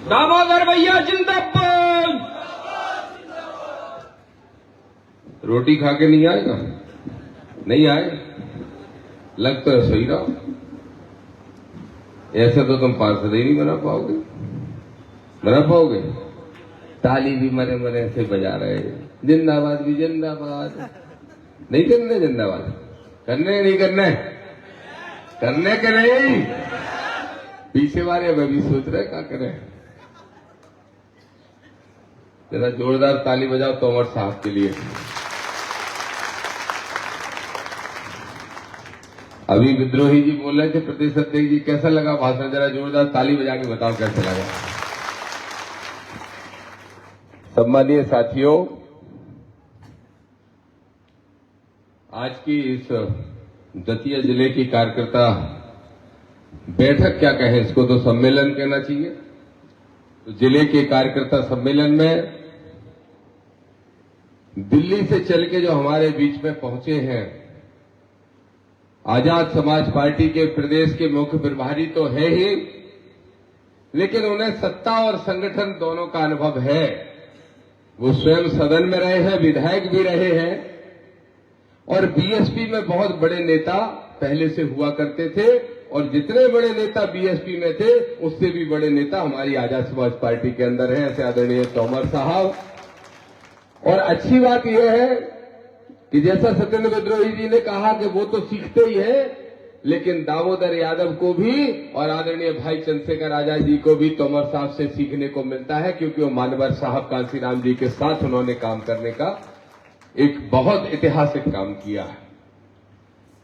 दामोदर भैया जिंदाबाद। रोटी खा के नहीं आएगा? नहीं आए? लग तो सही रहा। ऐसे तो तुम पार्षद ही नहीं बना पाओगे। बना पाओगे? ताली भी मरे मरे से बजा रहे, जिंदाबाद भी जिंदाबाद। नहीं करने जिंदाबाद? करने नहीं करने? करने के नहीं? पीछे वाले अब अभी सोच रहे क्या करें। जरा जोरदार ताली बजाओ तोमर साहब के लिए। अभी विद्रोही जी बोल रहे थे, प्रदेश अध्यक्ष जी कैसा लगा भाषण, जरा जोरदार ताली बजा के बताओ कैसा लगा। सम्मानीय साथियों, आज की इस दतिया जिले की कार्यकर्ता बैठक क्या कहें, इसको तो सम्मेलन कहना चाहिए। तो जिले के कार्यकर्ता सम्मेलन में दिल्ली से चल के जो हमारे बीच में पहुंचे हैं, आजाद समाज पार्टी के प्रदेश के मुख्य प्रभारी तो है ही, लेकिन उन्हें सत्ता और संगठन दोनों का अनुभव है। वो स्वयं सदन में रहे हैं, विधायक भी रहे हैं, और बीएसपी में बहुत बड़े नेता पहले से हुआ करते थे, और जितने बड़े नेता बीएसपी में थे उससे भी बड़े नेता हमारी आजाद समाज पार्टी के अंदर हैं, ऐसे आदरणीय तोमर साहब। और अच्छी बात यह है कि जैसा सत्येंद्र विद्रोही जी ने कहा कि वो तो सीखते ही हैं, लेकिन दामोदर यादव को भी और आदरणीय भाई चंद्रशेखर आजाद जी को भी तोमर साहब से सीखने को मिलता है, क्योंकि वो मानवर साहब कांसीराम जी के साथ उन्होंने काम करने का एक बहुत ऐतिहासिक काम किया है।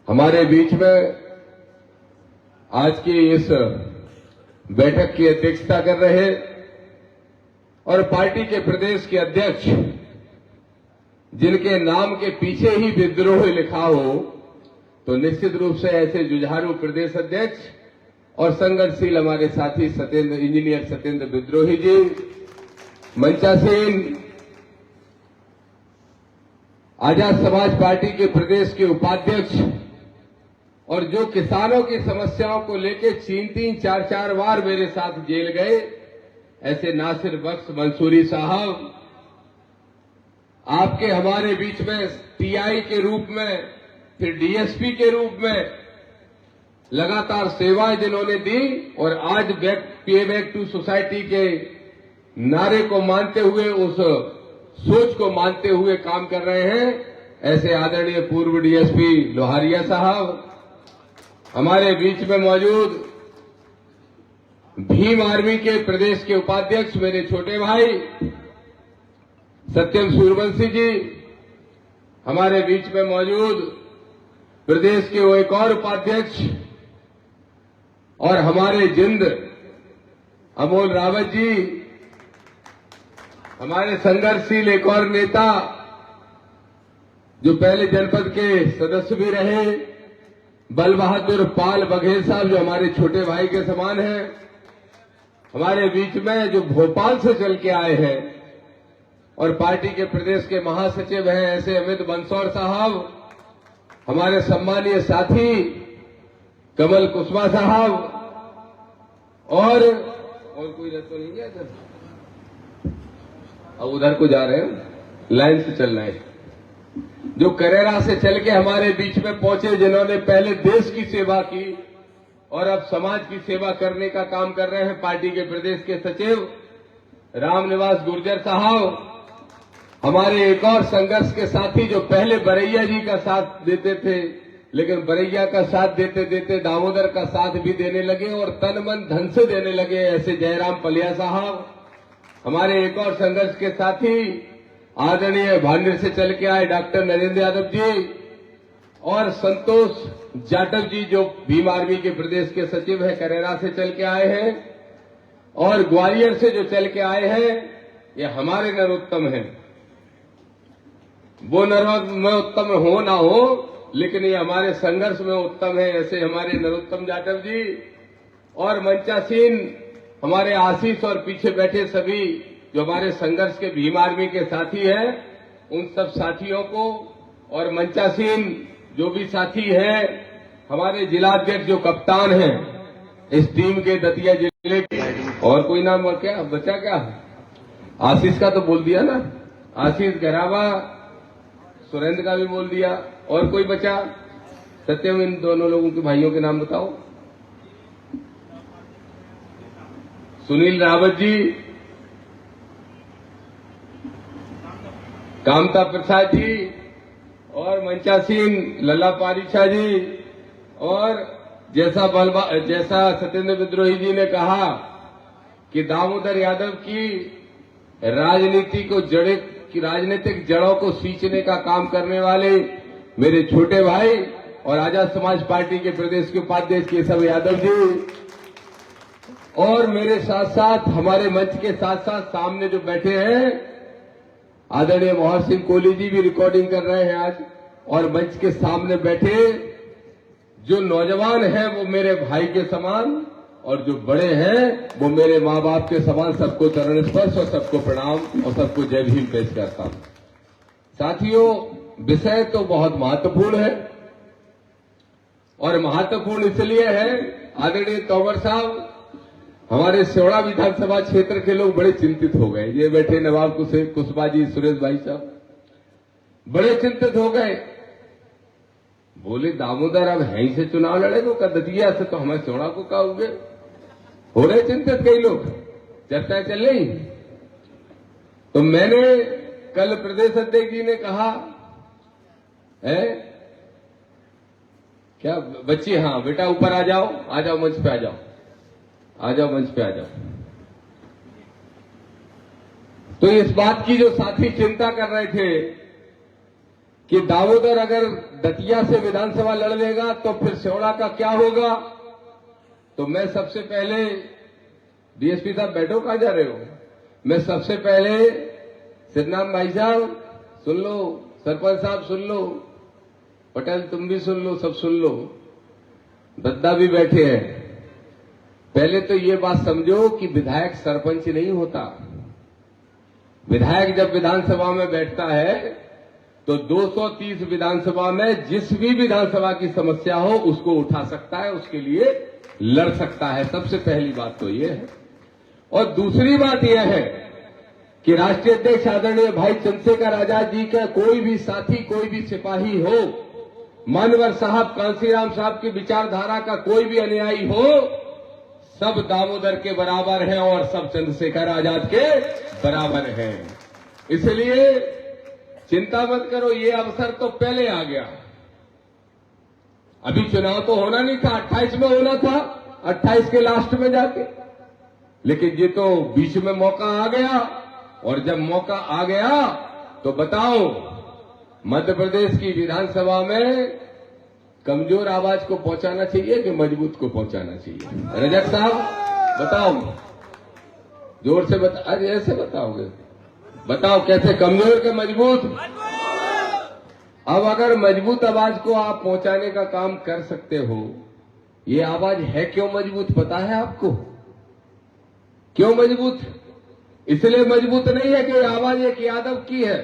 हमारे बीच में आज की इस बैठक की अध्यक्षता कर रहे और पार्टी के प्रदेश के अध्यक्ष, जिनके नाम के पीछे ही विद्रोह लिखा हो, तो निश्चित रूप से ऐसे जुझारू प्रदेश अध्यक्ष और संघर्षशील हमारे साथी इंजीनियर सत्येंद्र विद्रोही जी, मंचासीन आजाद समाज पार्टी के प्रदेश के उपाध्यक्ष, और जो किसानों की समस्याओं को लेकर 3-3, 4-4 बार मेरे साथ जेल गए, ऐसे नासिर बख्श मंसूरी साहब, आपके हमारे बीच में टीआई के रूप में, फिर डीएसपी के रूप में लगातार सेवाएं जिन्होंने दी, और आज पे बैक टू सोसाइटी के नारे को मानते हुए, उस सोच को मानते हुए काम कर रहे हैं, ऐसे आदरणीय पूर्व डीएसपी लोहारिया साहब, हमारे बीच में मौजूद भीम आर्मी के प्रदेश के उपाध्यक्ष मेरे छोटे भाई सत्यम सूर्यवंशी जी, हमारे बीच में मौजूद प्रदेश के वो एक और उपाध्यक्ष और हमारे जिंद अमोल रावत जी, हमारे संघर्षशील एक और नेता जो पहले जनपद के सदस्य भी रहे, बल बहादुर पाल बघेल साहब, जो हमारे छोटे भाई के समान हैं। हमारे बीच में जो भोपाल से चल के आए हैं और पार्टी के प्रदेश के महासचिव हैं, ऐसे अमित बंसौर साहब, हमारे सम्मानीय साथी कमल कुशवाहा साहब, और कोई तो नहीं है इधर, अब उधर को जा रहे हैं, लाइन से चलना है, जो करेरा से चल के हमारे बीच में पहुंचे, जिन्होंने पहले देश की सेवा की और अब समाज की सेवा करने का काम कर रहे हैं, पार्टी के प्रदेश के सचिव रामनिवास गुर्जर साहब, हमारे एक और संघर्ष के साथी जो पहले बरैया जी का साथ देते थे, लेकिन बरैया का साथ देते देते दामोदर का साथ भी देने लगे और तन मन धन से देने लगे, ऐसे जयराम पलिया साहब, हमारे एक और संघर्ष के साथी आदरणीय भांडेर से चल के आए डॉक्टर नरेंद्र यादव जी, और संतोष जाटव जी जो भीम आर्मी के प्रदेश के सचिव हैं, करेरा से चल के आए हैं, और ग्वालियर से जो चल के आए हैं, ये हमारे नरोत्तम हैं। वो नरोत्तम हो ना हो, लेकिन ये हमारे संघर्ष में उत्तम है, ऐसे हमारे नरोत्तम जाटव जी, और मंचासीन हमारे आशीष, और पीछे बैठे सभी जो हमारे संघर्ष के भीम आर्मी के साथी हैं, उन सब साथियों को, और मंचासीन जो भी साथी हैं, हमारे जिलाध्यक्ष जो कप्तान हैं, इस टीम के दतिया जिले के। और कोई नाम क्या बचा क्या? आशीष का तो बोल दिया ना, आशीष गरावा, सुरेंद्र का भी बोल दिया। और कोई बचा? सत्यम, इन दोनों लोगों के भाइयों के नाम बताओ। सुनील रावत जी, कामता प्रसाद जी, और मंचा सिंह, लल्ला पारिछा जी, और जैसा सत्येंद्र विद्रोही जी ने कहा कि दामोदर यादव की राजनीतिक जड़ों को सींचने का काम करने वाले मेरे छोटे भाई और आजाद समाज पार्टी के प्रदेश के उपाध्यक्ष केशव यादव जी, और मेरे साथ साथ हमारे मंच के साथ साथ सामने जो बैठे हैं आदरणीय मोहर सिंह कोहली जी भी रिकॉर्डिंग कर रहे हैं आज, और मंच के सामने बैठे जो नौजवान हैं वो मेरे भाई के समान, और जो बड़े हैं वो मेरे माँ बाप के समान। सबको चरण स्पर्श और सबको प्रणाम और सबको जय भीम पेश करता हूं। साथियों, विषय तो बहुत महत्वपूर्ण है, और महत्वपूर्ण इसलिए है, आदरणीय तोमर साहब, हमारे सेवड़ा विधानसभा क्षेत्र के लोग बड़े चिंतित हो गए। ये बैठे नवाब कुशवाहा जी, सुरेश भाई साहब बड़े चिंतित हो गए। बोले दामोदर अब यहीं से चुनाव लड़ेगा का दतिया से, तो हमें सेवड़ा को कहोगे? हो रहे चिंतित कई लोग, चर्चाएं चल रही। तो मैंने कल प्रदेश अध्यक्ष जी ने कहा है क्या बच्ची, हाँ बेटा ऊपर आ जाओ मंच पे आ जाओ मंच पे आ जाओ। तो इस बात की जो साथी चिंता कर रहे थे कि दामोदर अगर दतिया से विधानसभा लड़ लेगा तो फिर सेवड़ा का क्या होगा, तो मैं सबसे पहले, डीएसपी साहब बैठो, कहां जा रहे हो? मैं सबसे पहले, सिद्धनाम भाई साहब सुन लो, सरपंच साहब सुन लो, पटेल तुम भी सुन लो, सब सुन लो, दद्दा भी बैठे हैं। पहले तो ये बात समझो कि विधायक सरपंच नहीं होता। विधायक जब विधानसभा में बैठता है तो 230 विधानसभा में जिस भी विधानसभा की समस्या हो उसको उठा सकता है, उसके लिए लड़ सकता है। सबसे पहली बात तो ये है। और दूसरी बात यह है कि राष्ट्रीय अध्यक्ष आदरणीय भाई चंद्रशेखर आजाद जी का कोई भी साथी, कोई भी सिपाही हो, मानवर साहब, कांसीराम साहब की विचारधारा का कोई भी अनुयायी हो, सब दामोदर के बराबर हैं और सब चंद्रशेखर आजाद के बराबर हैं। इसलिए चिंता मत करो, ये अवसर तो पहले आ गया। अभी चुनाव तो होना नहीं था, 28 में होना था, 28 के लास्ट में जाके, लेकिन ये तो बीच में मौका आ गया। और जब मौका आ गया तो बताओ, मध्य प्रदेश की विधानसभा में कमजोर आवाज को पहुंचाना चाहिए कि मजबूत को पहुंचाना चाहिए? रजक साहब बताओ, जोर से बता, अरे ऐसे बताओगे, बताओ कैसे, कमजोर के मजबूत? अब अगर मजबूत आवाज को आप पहुंचाने का काम कर सकते हो, ये आवाज है क्यों मजबूत पता है आपको? क्यों मजबूत? इसलिए मजबूत नहीं है कि ये आवाज एक यादव की है,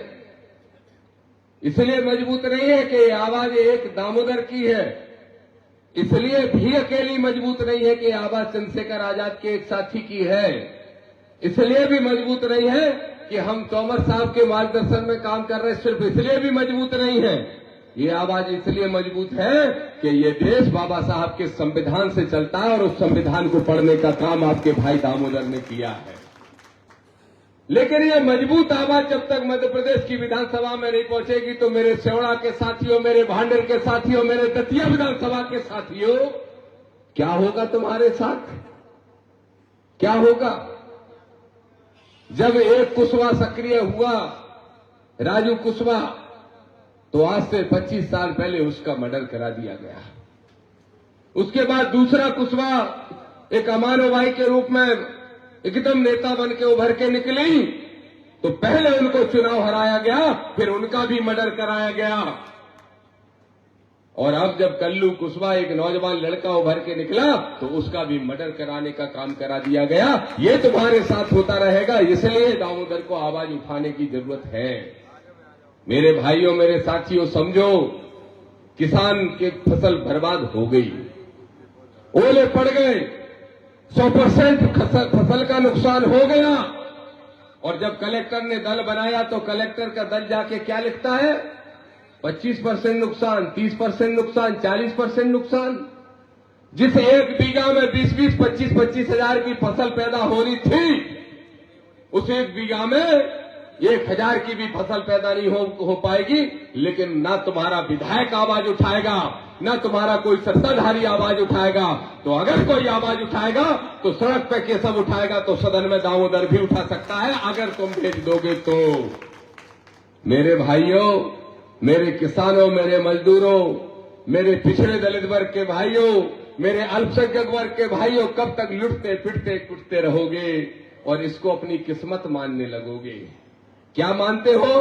इसलिए मजबूत नहीं है कि ये आवाज एक दामोदर की है, इसलिए भी अकेली मजबूत नहीं है कि आवाज चंद्रशेखर आजाद के एक साथी की है, इसलिए भी मजबूत नहीं है कि हम तोमर साहब के मार्गदर्शन में काम कर रहे, सिर्फ इसलिए भी मजबूत नहीं है। ये आवाज इसलिए मजबूत है कि ये देश बाबा साहब के संविधान से चलता है और उस संविधान को पढ़ने का काम आपके भाई दामोदर ने किया है। लेकिन ये मजबूत आवाज जब तक मध्य प्रदेश की विधानसभा में नहीं पहुंचेगी तो मेरे सेवड़ा के साथियों, मेरे भांडेर के साथियों, मेरे दतिया विधानसभा के साथियों, क्या होगा तुम्हारे साथ? क्या होगा? जब एक कुशवाहा सक्रिय हुआ, राजू कुशवाहा, तो आज से 25 साल पहले उसका मर्डर करा दिया गया। उसके बाद दूसरा कुशवाहा एक अमानो भाई के रूप में एकदम नेता बन के उभर के निकली, तो पहले उनको चुनाव हराया गया, फिर उनका भी मर्डर कराया गया। और अब जब कल्लू कुशवाहा एक नौजवान लड़का उभर के निकला तो उसका भी मर्डर कराने का काम करा दिया गया। ये तुम्हारे साथ होता रहेगा, इसलिए दामोदर को आवाज उठाने की जरूरत है। मेरे भाइयों, मेरे साथियों, समझो, किसान की फसल बर्बाद हो गई, ओले पड़ गए, 100% फसल का नुकसान हो गया। और जब कलेक्टर ने दल बनाया तो कलेक्टर का दल जाके क्या लिखता है? 25% नुकसान, 30% नुकसान, 40% नुकसान। जिस एक बीघा में 20-20, 25-25 हजार की फसल पैदा होनी थी, उस एक बीघा में 1000 की भी फसल पैदा नहीं हो पाएगी। लेकिन ना तुम्हारा विधायक आवाज उठाएगा, ना तुम्हारा कोई सत्ताधारी आवाज उठाएगा। तो अगर कोई आवाज उठाएगा तो सड़क पे केसव उठाएगा, तो सदन में दामोदर भी उठा सकता है, अगर तुम भेज दोगे तो। मेरे भाइयों, मेरे किसानों, मेरे मजदूरों, मेरे पिछड़े दलित वर्ग के भाइयों, मेरे अल्पसंख्यक वर्ग के भाइयों, कब तक लुटते पिटते कुटते रहोगे और इसको अपनी किस्मत मानने लगोगे? क्या मानते हो?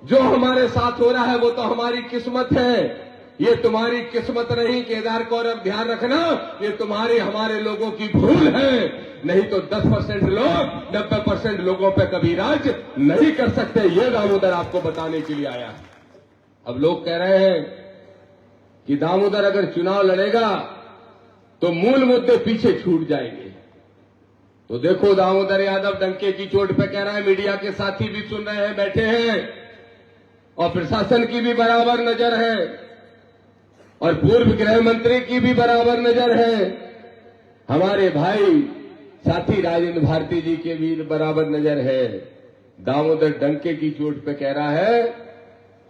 जो हमारे साथ हो रहा है वो तो हमारी किस्मत है। ये तुम्हारी किस्मत नहीं, केदार गौरव, ध्यान रखना, ये तुम्हारे हमारे लोगों की भूल है। नहीं तो 10% लोग 90% लोगों पे कभी राज नहीं कर सकते। ये दामोदर आपको बताने के लिए आया है। अब लोग कह रहे हैं कि दामोदर अगर चुनाव लड़ेगा तो मूल मुद्दे पीछे छूट जाएंगे। तो देखो, दामोदर यादव डंके की चोट पे कह रहा है, मीडिया के साथी भी सुन रहे हैं, बैठे हैं, और प्रशासन की भी बराबर नजर है, और पूर्व गृह मंत्री की भी बराबर नजर है, हमारे भाई साथी राजेंद्र भारती जी के भी बराबर नजर है। दामोदर डंके की चोट पे कह रहा है,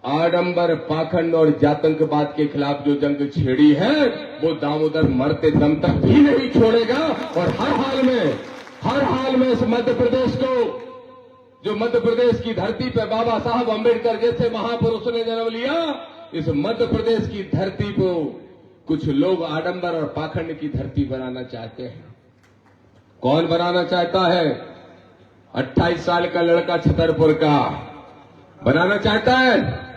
आडंबर, पाखंड और जातंकवाद के खिलाफ जो जंग छेड़ी है वो दामोदर मरते दम तक भी नहीं छोड़ेगा। और हर हाल में इस मध्य प्रदेश को, जो मध्य प्रदेश की धरती पे बाबा साहब अम्बेडकर जैसे महापुरुष ने जन्म लिया, इस मध्य प्रदेश की धरती को कुछ लोग आडंबर और पाखंड की धरती बनाना चाहते हैं। कौन बनाना चाहता है? 28 साल का लड़का छतरपुर का बनाना चाहता है।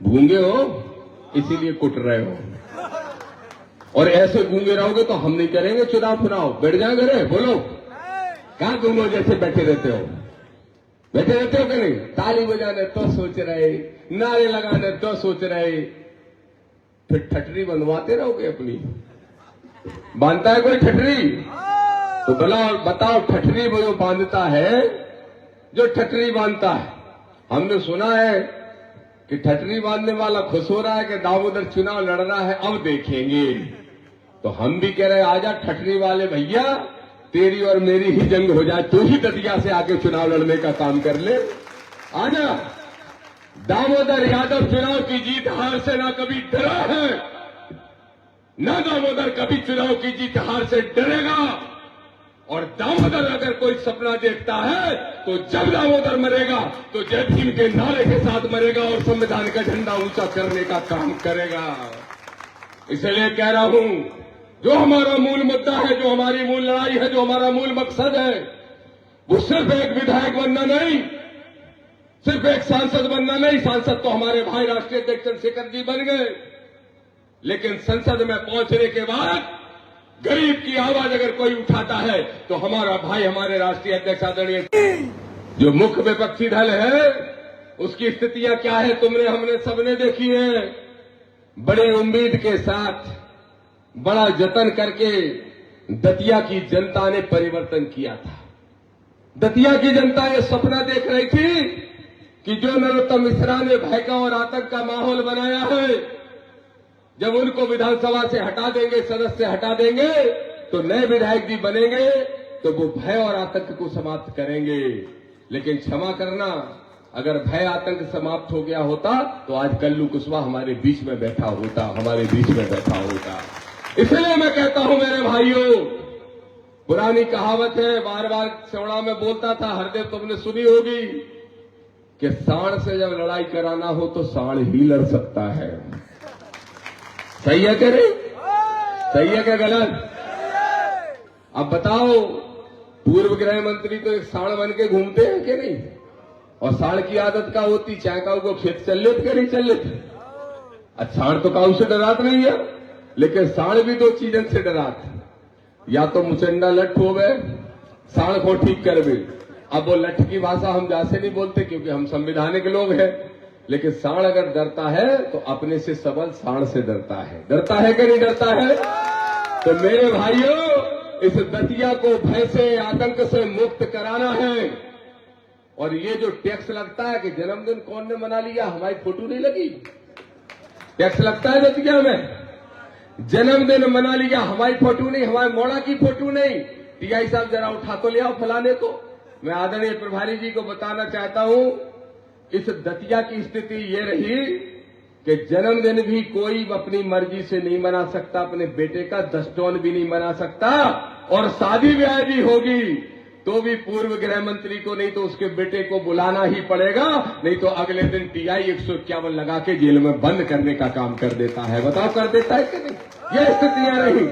गूंगे हो इसीलिए कुट रहे हो, और ऐसे गूंगे रहोगे तो हम नहीं करेंगे चुनाव। बैठ जाए घरे, बोलो, कहां गूंगो जैसे बैठे रहते हो? बैठे रहते हो कि नहीं? ताली बजाने तो सोच रहे, नारे लगाने तो सोच रहे, फिर ठटरी बनवाते रहोगे अपनी। बांधता है कोई ठटरी? तो बताओ, ठटरी वो जो बांधता है, जो ठटरी बांधता है, हमने सुना है कि ठटरी बांधने वाला खुश हो रहा है कि दामोदर चुनाव लड़ रहा है, अब देखेंगे। तो हम भी कह रहे, आजा ठटरी वाले भैया, तेरी और मेरी ही जंग हो जाए, तू ही दतिया से आके चुनाव लड़ने का काम कर ले। आजा। दामोदर यादव चुनाव की जीत हार से ना कभी डरा है, ना दामोदर कभी चुनाव की जीत हार से डरेगा। और दामोदर अगर कोई सपना देखता है तो जब दामोदर मरेगा तो जय भीम के नारे के साथ मरेगा और संविधान का झंडा ऊंचा करने का काम करेगा। इसलिए कह रहा हूं, जो हमारा मूल मुद्दा है, जो हमारी मूल लड़ाई है, जो हमारा मूल मकसद है, वो सिर्फ एक विधायक बनना नहीं, सिर्फ एक सांसद बनना नहीं। सांसद तो हमारे भाई राष्ट्रीय अध्यक्ष चंद्रशेखर जी बन गए, लेकिन संसद में पहुंचने के बाद गरीब की आवाज अगर कोई उठाता है तो हमारा भाई, हमारे राष्ट्रीय अध्यक्ष आदरणीय, जो मुख्य विपक्षी दल है, उसकी स्थितियां क्या है तुमने हमने सबने देखी है। बड़ी उम्मीद के साथ, बड़ा जतन करके दतिया की जनता ने परिवर्तन किया था। दतिया की जनता ये सपना देख रही थी कि जो नरोत्तम मिश्रा ने भय का और आतंक का माहौल बनाया है, जब उनको विधानसभा से हटा देंगे, सदस्य से हटा देंगे, तो नए विधायक भी बनेंगे तो वो भय और आतंक को समाप्त करेंगे। लेकिन क्षमा करना, अगर भय आतंक समाप्त हो गया होता तो आज कल्लू कुशवाहा हमारे बीच में बैठा होता। इसलिए मैं कहता हूं मेरे भाइयों, पुरानी कहावत है, बार बार चौड़ा में बोलता था, हरदेव तुमने सुनी होगी कि सांड से जब लड़ाई कराना हो तो सांड ही लड़ सकता है। सही है क्या? नहीं सही है क्या गलत? अब बताओ, पूर्व गृह मंत्री तो एक सांड बन के घूमते हैं कि नहीं? और सांड की आदत का होती, चाहे काऊ को खेत चल लेते कि नहीं चल लेते। अच्छा, सांड तो काऊ से डरात नहीं है, लेकिन सांड भी दो चीजों से डरात, या तो मुचंडा लठ हो गए, सांड को ठीक कर भी। अब वो लठ की भाषा हम जैसे नहीं बोलते क्योंकि हम संवैधानिक लोग हैं, लेकिन सांड अगर डरता है तो अपने से सबल सांड से डरता है कि नहीं डरता है? तो मेरे भाइयों, इस दतिया को भय से, आतंक से मुक्त कराना है। और ये जो टैक्स लगता है कि जन्मदिन कौन ने मना लिया, हमारी फोटो नहीं लगी, टैक्स लगता है दतिया में, जन्मदिन मना लिया, हमारी फोटो नहीं, हमारे मोड़ा की फोटो नहीं। टीआई साहब जरा उठा तो ले आओ फलाने को। मैं आदरणीय प्रभारी जी को बताना चाहता हूं, इस दतिया की स्थिति ये रही कि जन्मदिन भी कोई अपनी मर्जी से नहीं मना सकता, अपने बेटे का 10 टन भी नहीं मना सकता, और शादी ब्याह भी होगी तो भी पूर्व गृह मंत्री को नहीं तो उसके बेटे को बुलाना ही पड़ेगा, नहीं तो अगले दिन टीआई 151 लगा के जेल में बंद करने का काम कर देता है। बताओ कर देता है कि नहीं? ये स्थितियां रही।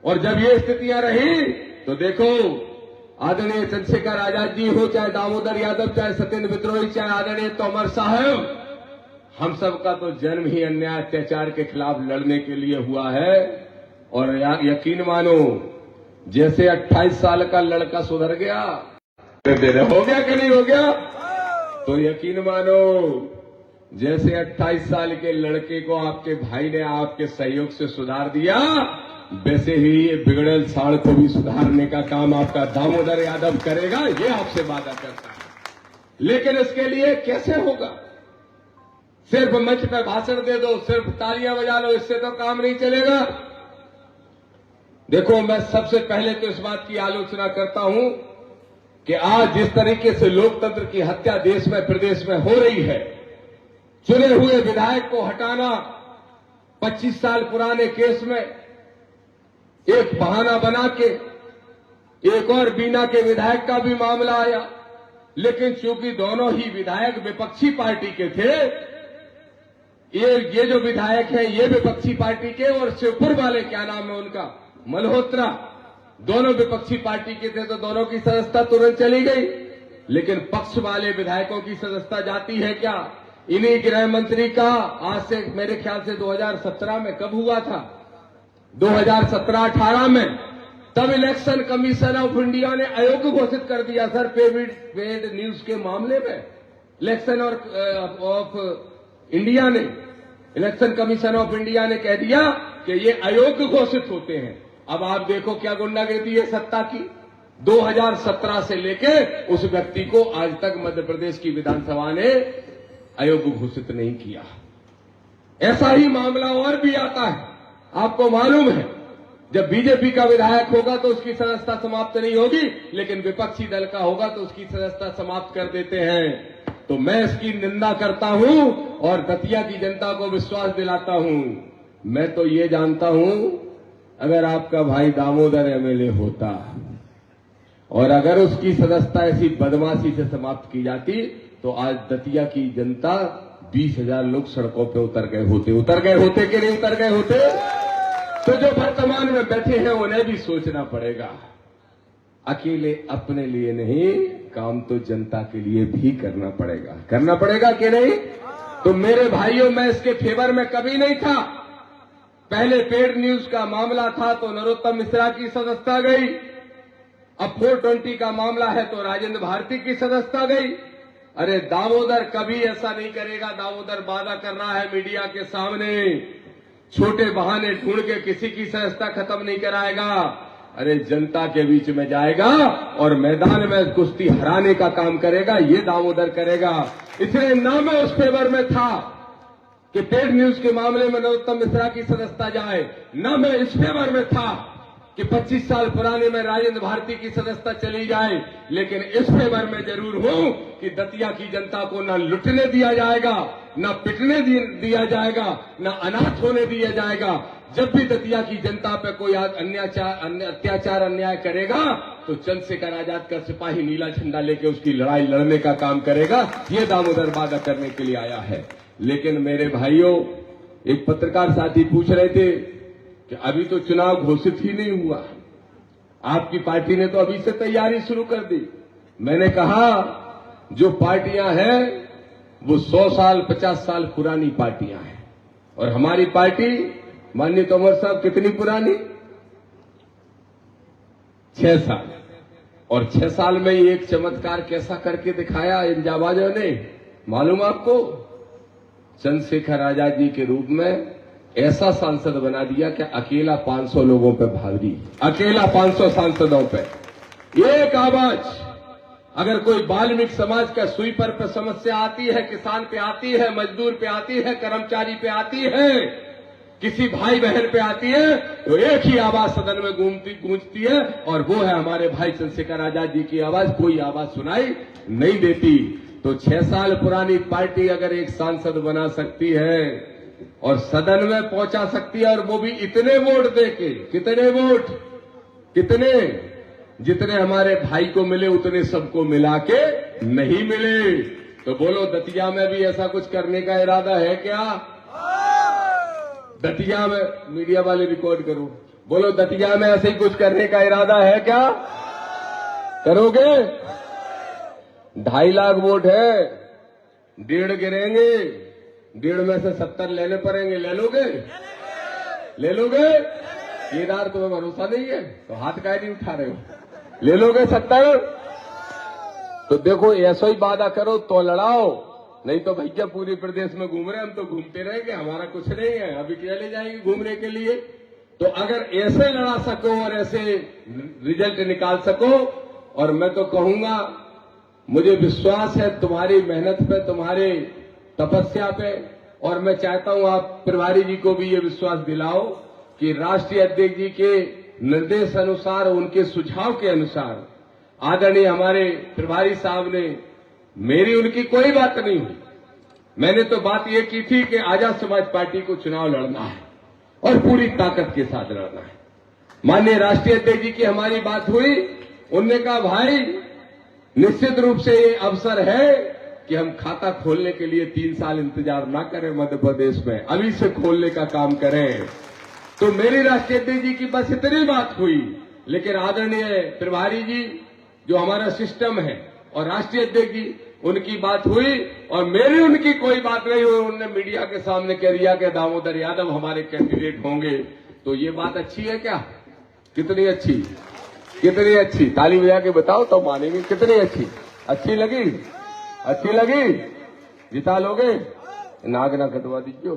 और जब ये स्थितियां रही तो देखो, आदरणीय चंद्रशेखर आजाद जी हो, चाहे दामोदर यादव, चाहे सत्येंद्र विद्रोही, चाहे आदरणीय तोमर साहब, हम सबका तो जन्म ही अन्याय अत्याचार के खिलाफ लड़ने के लिए हुआ है। और यकीन मानो, जैसे 28 साल का लड़का सुधर गया, हो गया कि नहीं हो गया, तो यकीन मानो जैसे 28 साल के लड़के को आपके भाई ने आपके सहयोग से सुधार दिया, वैसे ही ये बिगड़ल साड़ को भी सुधारने का काम आपका दामोदर यादव करेगा, ये आपसे वादा करता है। लेकिन इसके लिए कैसे होगा? सिर्फ मंच पर भाषण दे दो, सिर्फ तालियां बजा लो, इससे तो काम नहीं चलेगा। देखो, मैं सबसे पहले तो इस बात की आलोचना करता हूं कि आज जिस तरीके से लोकतंत्र की हत्या देश में, प्रदेश में हो रही है, चुने हुए विधायक को हटाना, 25 साल पुराने केस में एक बहाना बना के एक और बीना के विधायक का भी मामला आया, लेकिन चूंकि दोनों ही विधायक विपक्षी पार्टी के थे, ये जो विधायक हैं ये विपक्षी पार्टी के, और शिवपुर वाले क्या नाम है उनका, मल्होत्रा, दोनों विपक्षी पार्टी के थे, तो दोनों की सदस्यता तुरंत चली गई। लेकिन पक्ष वाले विधायकों की सदस्यता जाती है क्या? इन्हीं गृह मंत्री का आज से मेरे ख्याल से 2017 में कब हुआ था, 2017-18 में, तब इलेक्शन कमीशन ऑफ इंडिया ने अयोग्य घोषित कर दिया सर पेड न्यूज के मामले में। इलेक्शन ऑफ इंडिया ने, इलेक्शन कमीशन ऑफ इंडिया ने कह दिया कि ये अयोग्य घोषित होते हैं। अब आप देखो क्या गुंडागिरी है सत्ता की। 2017 से लेके उस व्यक्ति को आज तक मध्य प्रदेश की विधानसभा ने अयोग्य घोषित नहीं किया। ऐसा ही मामला और भी आता है, आपको मालूम है, जब बीजेपी का विधायक होगा तो उसकी सदस्यता समाप्त नहीं होगी, लेकिन विपक्षी दल का होगा तो उसकी सदस्यता समाप्त कर देते हैं। तो मैं इसकी निंदा करता हूं और दतिया की जनता को विश्वास दिलाता हूं। मैं तो ये जानता हूं, अगर आपका भाई दामोदर एमएलए होता और अगर उसकी सदस्यता ऐसी बदमाशी से समाप्त की जाती तो आज दतिया की जनता 20,000 लोग सड़कों पे उतर गए होते कि नहीं उतर गए होते? तो जो वर्तमान में बैठे हैं उन्हें भी सोचना पड़ेगा, अकेले अपने लिए नहीं, काम तो जनता के लिए भी करना पड़ेगा कि नहीं? तो मेरे भाइयों, मैं इसके फेवर में कभी नहीं था। पहले पेड न्यूज का मामला था तो नरोत्तम मिश्रा की सदस्यता गई, अब 420 का मामला है तो राजेंद्र भारती की सदस्यता गई। अरे दामोदर कभी ऐसा नहीं करेगा। दामोदर वादा कर रहा है मीडिया के सामने, छोटे बहाने ढूंढ के किसी की सदस्यता खत्म नहीं कराएगा। अरे जनता के बीच में जाएगा और मैदान में कुश्ती हराने का काम करेगा, ये दामोदर करेगा। इसलिए ना मैं उस फेवर में था कि पेड न्यूज के मामले में नरोत्तम मिश्रा की सदस्यता जाए, ना मैं इस फेवर में था कि 25 साल पुराने में राजेंद्र भारती की सदस्यता चली जाए। लेकिन इस फेवर में जरूर हूं कि दतिया की जनता को न लुटने दिया जाएगा, न पिटने दिया जाएगा, न अनाथ होने दिया जाएगा। जब भी दतिया की जनता पे कोई अत्याचार अन्याय करेगा तो चंद्रशेखर आजाद का सिपाही नीला झंडा लेके उसकी लड़ाई लड़ने का काम करेगा। ये दामोदर वादा करने के लिए आया है। लेकिन मेरे भाइयों, एक पत्रकार साथी पूछ रहे थे कि अभी तो चुनाव घोषित ही नहीं हुआ, आपकी पार्टी ने तो अभी से तैयारी शुरू कर दी। मैंने कहा जो पार्टियां हैं वो 100 साल 50 साल पुरानी पार्टियां हैं, और हमारी पार्टी माननीय तोमर साहब कितनी पुरानी, 6 साल। और 6 साल में ही एक चमत्कार कैसा करके दिखाया इन जाबाजों ने, मालूम आपको? चंद्रशेखर आजाद जी के रूप में ऐसा सांसद बना दिया कि अकेला 500 लोगों पे भारी, अकेला 500 सांसदों पे एक आवाज। अगर कोई वाल्मीकि समाज का स्वीपर पे समस्या आती है, किसान पे आती है, मजदूर पे आती है, कर्मचारी पे आती है, किसी भाई बहन पे आती है, तो एक ही आवाज सदन में गूंजती है, और वो है हमारे भाई चंद्रशेखर आजाद जी की आवाज। कोई आवाज सुनाई नहीं देती। तो 6 साल पुरानी पार्टी अगर एक सांसद बना सकती है और सदन में पहुंचा सकती है, और वो भी इतने वोट देके, कितने वोट, कितने, जितने हमारे भाई को मिले उतने सबको मिला के नहीं मिले, तो बोलो दतिया में भी ऐसा कुछ करने का इरादा है क्या? दतिया में, मीडिया वाले रिकॉर्ड करो, बोलो दतिया में ऐसे ही कुछ करने का इरादा है क्या? करोगे? 2.5 लाख वोट है, 1.5 गिरेंगे, 1.5 में से 70 लेने पड़ेंगे। ले लोगे? ले लोगे? केदार तुम्हें भरोसा नहीं है तो हाथ काहे नहीं उठा रहे हो? ले लोगे 70? तो देखो ऐसा ही वादा करो तो लड़ाओ, नहीं तो भैया पूरे प्रदेश में घूम रहे, हम तो घूमते रहेंगे, हमारा कुछ नहीं है, अभी क्या ले जाएंगे घूमने के लिए? तो अगर ऐसे लड़ा सको और ऐसे रिजल्ट निकाल सको, और मैं तो कहूंगा, मुझे विश्वास है तुम्हारी मेहनत पे, तुम्हारे तपस्या पे, और मैं चाहता हूं आप प्रभारी जी को भी ये विश्वास दिलाओ कि राष्ट्रीय अध्यक्ष जी के निर्देश अनुसार, उनके सुझाव के अनुसार आदरणीय हमारे प्रभारी साहब ने, मेरी उनकी कोई बात नहीं हुई, मैंने तो बात ये की थी कि आजाद समाज पार्टी को चुनाव लड़ना है और पूरी ताकत के साथ लड़ना है। माननीय राष्ट्रीय अध्यक्ष जी की हमारी बात हुई, उनने कहा भाई निश्चित रूप से ये अवसर है कि हम खाता खोलने के लिए 3 साल इंतजार ना करें मध्य प्रदेश में, अभी से खोलने का काम करें। तो मेरी राष्ट्रीय अध्यक्ष जी की बस इतनी बात हुई, लेकिन आदरणीय प्रभारी जी जो हमारा सिस्टम है और राष्ट्रीय अध्यक्ष जी, उनकी बात हुई और मेरी उनकी कोई बात नहीं हुई। उन्होंने मीडिया के सामने कह दिया कि दामोदर यादव हमारे कैंडिडेट होंगे। तो ये बात अच्छी है क्या? कितनी अच्छी, कितनी अच्छी, ताली बजा के बताओ तो मानेंगे। कितनी अच्छी, अच्छी लगी, अच्छी लगी? जिता लोगे? नाग ना कटवा दीजिए,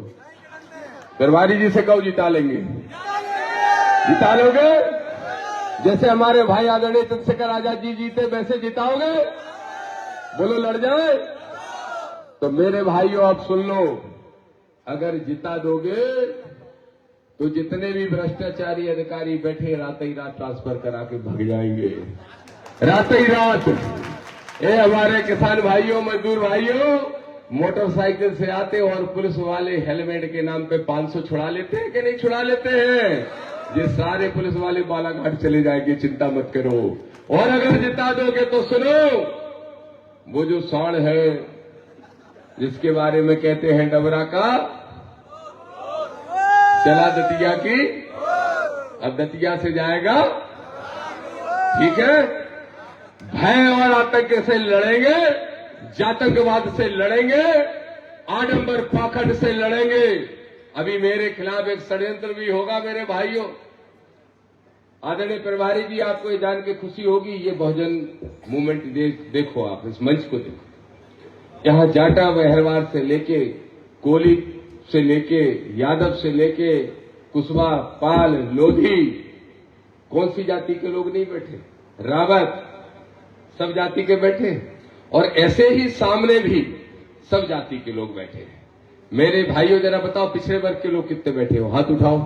प्रभारी जी से कहो जिता लेंगे, जिता लोगे? जैसे हमारे भाई आदरणीय चंद्रशेखर आजाद जी जीते वैसे जिताओगे? बोलो लड़ जाए? तो मेरे भाइयों आप सुन लो, अगर जिता दोगे तो जितने भी भ्रष्टाचारी अधिकारी बैठे रात ही रात ट्रांसफर करा के भाग जाएंगे, रात ही रात। ये हमारे किसान भाइयों, मजदूर भाइयों, मोटरसाइकिल से आते और पुलिस वाले हेलमेट के नाम पे 500 छुड़ा लेते हैं कि नहीं छुड़ा लेते हैं? ये सारे पुलिस वाले बालाघाट चले जाएंगे, चिंता मत करो। और अगर जिता दोगे तो सुनो, वो जो सांड है जिसके बारे में कहते हैं डबरा का, चला दतिया की, अब दतिया से जाएगा, ठीक है? भय और आतंक से लड़ेंगे, जातंकवाद से लड़ेंगे, आडंबर पाखंड से लड़ेंगे। अभी मेरे खिलाफ एक षड्यंत्र भी होगा मेरे भाइयों। आदरणीय प्रभारी जी, आपको ये जान के खुशी होगी, ये बहुजन मूवमेंट देखो, आप इस मंच को देखो। यहां जाटा बहरवार से लेके, कोली से लेके, यादव से लेके, कुशवाहा, पाल, लोधी, कौन सी जाति के लोग नहीं बैठे? रावत, सब जाति के बैठे, और ऐसे ही सामने भी सब जाति के लोग बैठे हैं। मेरे भाइयों जरा बताओ, पिछड़े वर्ग के लोग कितने बैठे हो? हाथ उठाओ,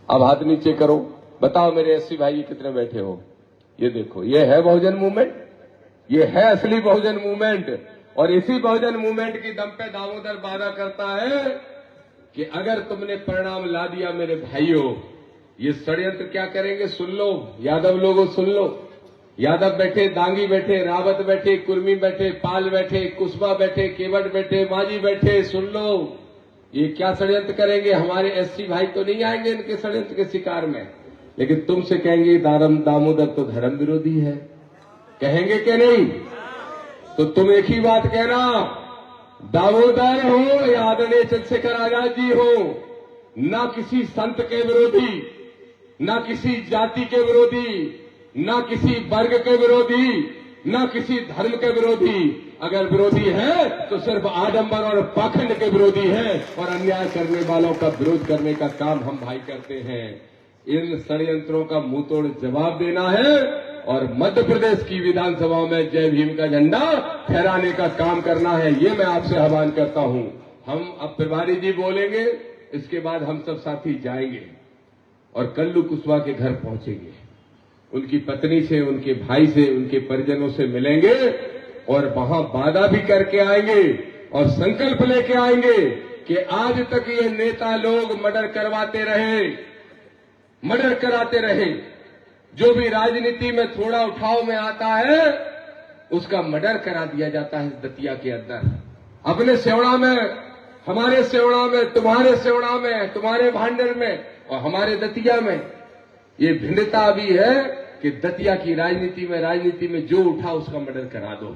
अब हाथ नीचे करो, बताओ मेरे एससी भाई कितने बैठे हो? ये देखो, ये है बहुजन मूवमेंट, ये है असली बहुजन मूवमेंट। और इसी बहुजन मूवमेंट की दम पे दामोदर वादा करता है कि अगर तुमने परिणाम ला दिया मेरे भाइयों, ये षड्यंत्र क्या करेंगे सुन लो, यादव लोगों सुन लो। यादव बैठे, दांगी बैठे, रावत बैठे, कुर्मी बैठे, पाल बैठे, कुशवाहा बैठे, केवट बैठे, माझी बैठे, सुन लो ये क्या षड्यंत्र करेंगे। हमारे एससी भाई तो नहीं आएंगे इनके षड्यंत्र के शिकार में, लेकिन तुमसे कहेंगे दामोदर तो धर्म विरोधी है, कहेंगे कि नहीं? तो तुम एक ही बात कहना, दामोदर हो या आदरणीय चंद्रशेखर आजाद जी हो, ना किसी संत के विरोधी, ना किसी जाति के विरोधी, ना किसी वर्ग के विरोधी, न किसी धर्म के विरोधी। अगर विरोधी है तो सिर्फ आडंबर और पाखंड के विरोधी है और अन्याय करने वालों का विरोध करने का काम हम भाई करते हैं। इन षड्यंत्रों का मुंहतोड़ जवाब देना है और मध्य प्रदेश की विधानसभा में जय भीम का झंडा फहराने का काम करना है। ये मैं आपसे आह्वान करता हूं। हम अब प्रभारी जी बोलेंगे, इसके बाद हम सब साथी जाएंगे और कल्लू कुशवाहा के घर पहुंचेंगे, उनकी पत्नी से, उनके भाई से, उनके परिजनों से मिलेंगे और वहां वादा भी करके आएंगे और संकल्प लेके आएंगे कि आज तक ये नेता लोग मर्डर कराते रहे। जो भी राजनीति में थोड़ा उठाव में आता है उसका मर्डर करा दिया जाता है दतिया के अंदर। अपने सेवड़ा में, हमारे सेवड़ा में, तुम्हारे सेवड़ा में, तुम्हारे भांडर में और हमारे दतिया में ये भिन्नता भी है कि दतिया की राजनीति में जो उठा उसका मर्डर करा दो,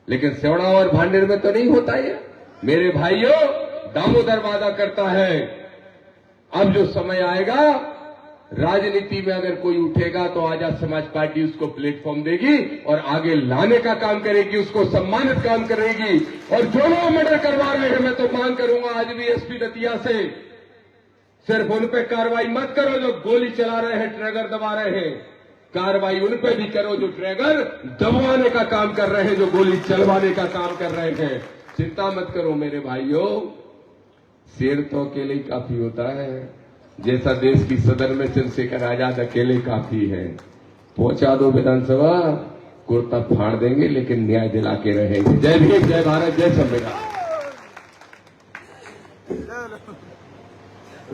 लेकिन सेवड़ा और भांडेर में तो नहीं होता ये। मेरे भाइयों, दामोदर वादा करता है अब जो समय आएगा राजनीति में अगर कोई उठेगा तो आजाद समाज पार्टी उसको प्लेटफॉर्म देगी और आगे लाने का काम करेगी, उसको सम्मानित काम करेगी। और जो लोग मर्डर करवा रहे हैं, मैं तो मांग करूंगा आज भी एसपी दतिया से, सिर्फ उन पे कार्रवाई मत करो जो गोली चला रहे हैं, ट्रिगर दबा रहे हैं। कार्रवाई उन पे भी करो जो ट्रिगर दबाने का काम कर रहे हैं, जो गोली चलवाने का काम कर रहे हैं। चिंता मत करो मेरे भाइयों, शेर तो अकेले ही काफी होता है। जैसा देश की सदन में चंद्रशेखर आजाद अकेले काफी है। पहुंचा दो विधानसभा, कुर्ता फाड़ देंगे लेकिन न्याय दिला के रहेंगे। जय भीम, जय भारत, जय संविधान।